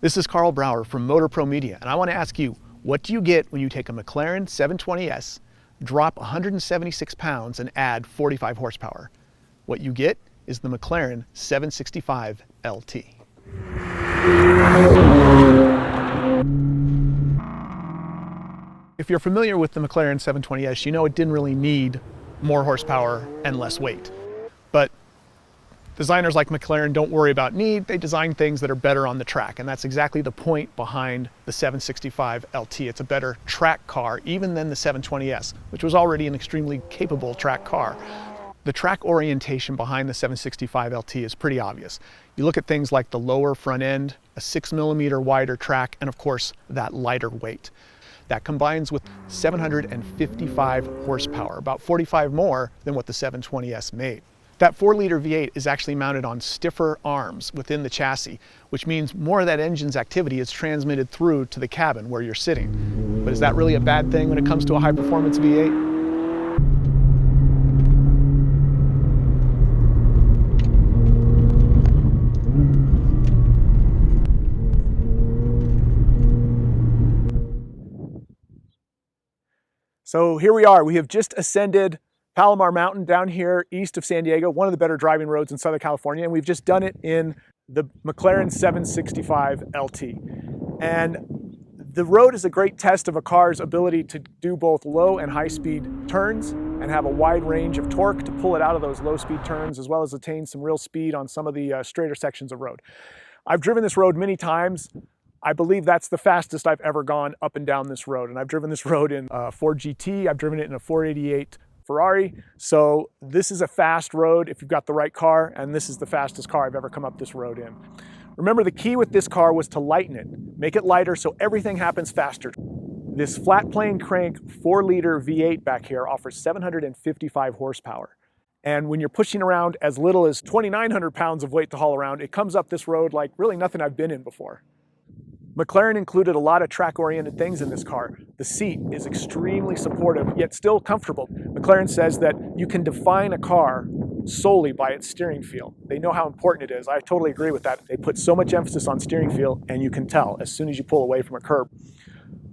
This is Carl Brower from MotorPro Media, and I want to ask you, what do you get when you take a McLaren 720S, drop 176 pounds, and add 45 horsepower? What you get is the McLaren 765LT. If you're familiar with the McLaren 720S, you know it didn't really need more horsepower and less weight. But designers like McLaren don't worry about need, they design things that are better on the track, and that's exactly the point behind the 765LT. It's a better track car even than the 720S, which was already an extremely capable track car. The track orientation behind the 765LT is pretty obvious. You look at things like the lower front end, a 6mm wider track, and of course that lighter weight. That combines with 755 horsepower, about 45 more than what the 720S made. That 4-liter V8 is actually mounted on stiffer arms within the chassis, which means more of that engine's activity is transmitted through to the cabin where you're sitting. But is that really a bad thing when it comes to a high-performance V8? So here we are. We have just ascended Palomar Mountain down here east of San Diego, one of the better driving roads in Southern California, and we've just done it in the McLaren 765LT. And the road is a great test of a car's ability to do both low and high speed turns and have a wide range of torque to pull it out of those low speed turns, as well as attain some real speed on some of the straighter sections of road. I've driven this road many times. I believe that's the fastest I've ever gone up and down this road. And I've driven this road in a Ford GT, I've driven it in a 488 Ferrari. So this is a fast road if you've got the right car, and this is the fastest car I've ever come up this road in. Remember, the key with this car was to lighten it, make it lighter so everything happens faster. This flat plane crank 4-liter V8 back here offers 755 horsepower. And when you're pushing around as little as 2,900 pounds of weight to haul around, it comes up this road like really nothing I've been in before. McLaren included a lot of track-oriented things in this car. The seat is extremely supportive, yet still comfortable. McLaren says that you can define a car solely by its steering feel. They know how important it is. I totally agree with that. They put so much emphasis on steering feel, and you can tell as soon as you pull away from a curb.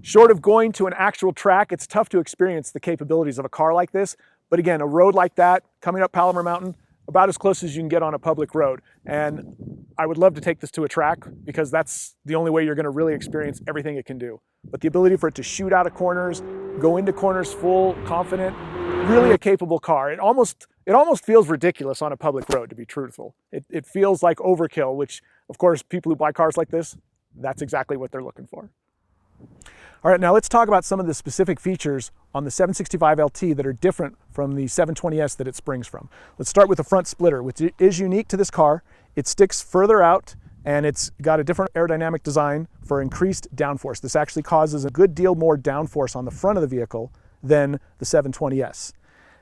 Short of going to an actual track, it's tough to experience the capabilities of a car like this. But again, a road like that, coming up Palomar Mountain, about as close as you can get on a public road. And I would love to take this to a track because that's the only way you're going to really experience everything it can do. But the ability for it to shoot out of corners, go into corners full, confident, really a capable car. It almost feels ridiculous on a public road, to be truthful. It feels like overkill, which of course people who buy cars like this, that's exactly what they're looking for. All right, now let's talk about some of the specific features on the 765LT that are different from the 720S that it springs from. Let's start with the front splitter, which is unique to this car. It sticks further out, and it's got a different aerodynamic design for increased downforce. This actually causes a good deal more downforce on the front of the vehicle than the 720S.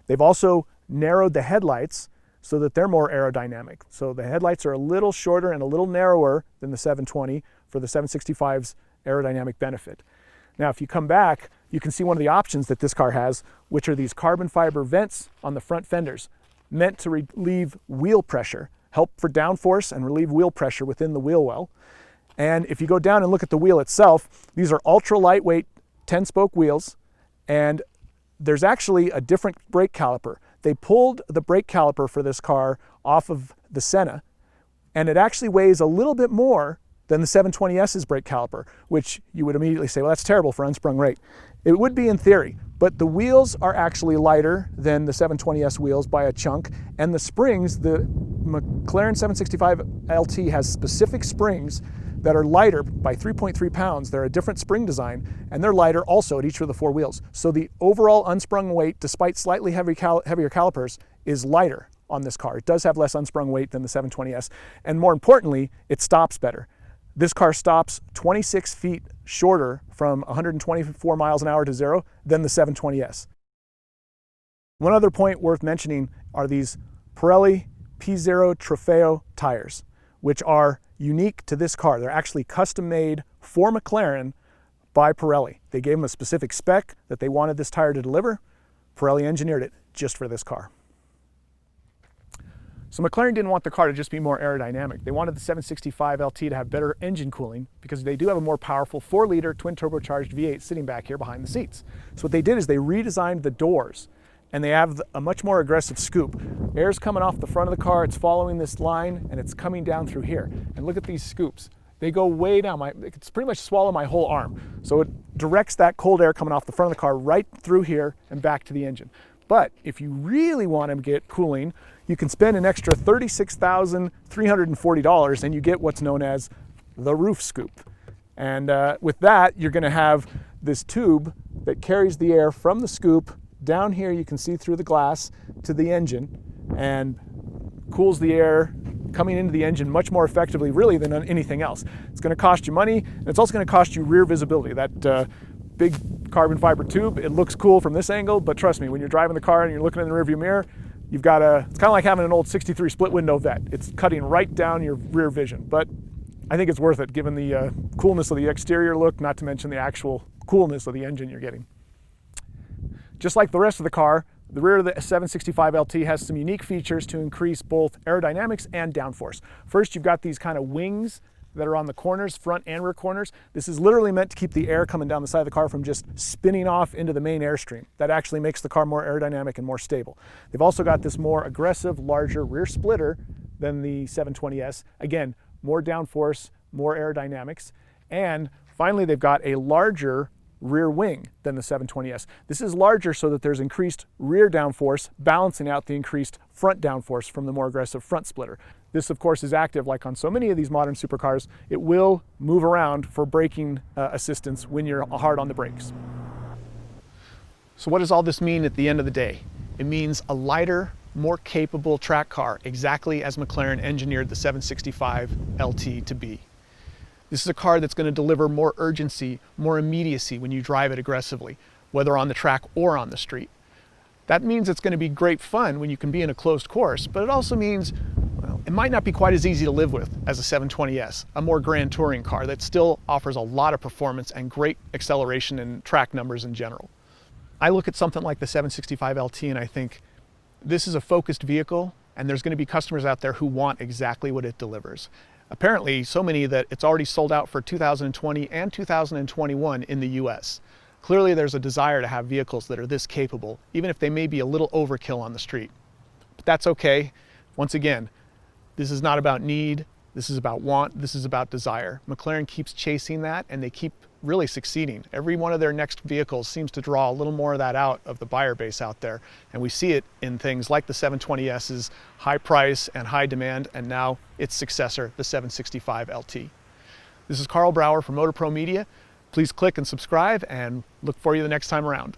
They've also narrowed the headlights so that they're more aerodynamic. So the headlights are a little shorter and a little narrower than the 720 for the 765's aerodynamic benefit. Now, if you come back, you can see one of the options that this car has, which are these carbon fiber vents on the front fenders, meant to relieve wheel pressure, help for downforce and relieve wheel pressure within the wheel well. And if you go down and look at the wheel itself, these are ultra lightweight 10-spoke wheels, and there's actually a different brake caliper. They pulled the brake caliper for this car off of the Senna, and it actually weighs a little bit more than the 720S's brake caliper, which you would immediately say, well, that's terrible for unsprung rate. It would be in theory, but the wheels are actually lighter than the 720S wheels by a chunk, and the springs, the McLaren 765LT has specific springs that are lighter by 3.3 pounds. They're a different spring design, and they're lighter also at each of the 4 wheels. So the overall unsprung weight, despite slightly heavier calipers, is lighter on this car. It does have less unsprung weight than the 720S, and more importantly, it stops better. This car stops 26 feet shorter from 124 miles an hour to 0 than the 720S. One other point worth mentioning are these Pirelli P0 Trofeo tires, which are unique to this car. They're actually custom made for McLaren by Pirelli. They gave them a specific spec that they wanted this tire to deliver. Pirelli engineered it just for this car. So McLaren didn't want the car to just be more aerodynamic. They wanted the 765LT to have better engine cooling because they do have a more powerful 4-liter twin turbocharged V8 sitting back here behind the seats. So what they did is they redesigned the doors and they have a much more aggressive scoop. Air's coming off the front of the car, it's following this line and it's coming down through here. And look at these scoops. They go way down, it's pretty much swallow my whole arm. So it directs that cold air coming off the front of the car right through here and back to the engine. But if you really want to get cooling, you can spend an extra $36,340 and you get what's known as the roof scoop. And with that, you're going to have this tube that carries the air from the scoop down here, you can see through the glass, to the engine and cools the air coming into the engine much more effectively really than anything else. It's going to cost you money, and it's also going to cost you rear visibility. That big carbon fiber tube, it looks cool from this angle, but trust me, when you're driving the car and you're looking in the rearview mirror, it's kind of like having an old 63 split window Vet. It's cutting right down your rear vision, but I think it's worth it given the coolness of the exterior look, not to mention the actual coolness of the engine you're getting. Just like the rest of the car, the rear of the 765LT has some unique features to increase both aerodynamics and downforce. First, you've got these kind of wings that are on the corners, front and rear corners. This is literally meant to keep the air coming down the side of the car from just spinning off into the main airstream. That actually makes the car more aerodynamic and more stable. They've also got this more aggressive, larger rear splitter than the 720S. Again, more downforce, more aerodynamics. And finally, they've got a larger rear wing than the 720S. This is larger so that there's increased rear downforce, balancing out the increased front downforce from the more aggressive front splitter. This, of course, is active like on so many of these modern supercars. It will move around for braking assistance when you're hard on the brakes. So what does all this mean at the end of the day? It means a lighter, more capable track car, exactly as McLaren engineered the 765LT to be. This is a car that's going to deliver more urgency, more immediacy when you drive it aggressively, whether on the track or on the street. That means it's going to be great fun when you can be in a closed course, but it also means, well, it might not be quite as easy to live with as a 720S, a more grand touring car that still offers a lot of performance and great acceleration and track numbers in general. I look at something like the 765LT and I think, this is a focused vehicle, and there's going to be customers out there who want exactly what it delivers. Apparently, so many that it's already sold out for 2020 and 2021 in the US. Clearly, there's a desire to have vehicles that are this capable, even if they may be a little overkill on the street. But that's okay. Once again, this is not about need, this is about want, this is about desire. McLaren keeps chasing that, and they keep really succeeding. Every one of their next vehicles seems to draw a little more of that out of the buyer base out there. And we see it in things like the 720S's high price and high demand, and now its successor, the 765LT. This is Carl Brower from MotorPro Media. Please click and subscribe, and look for you the next time around.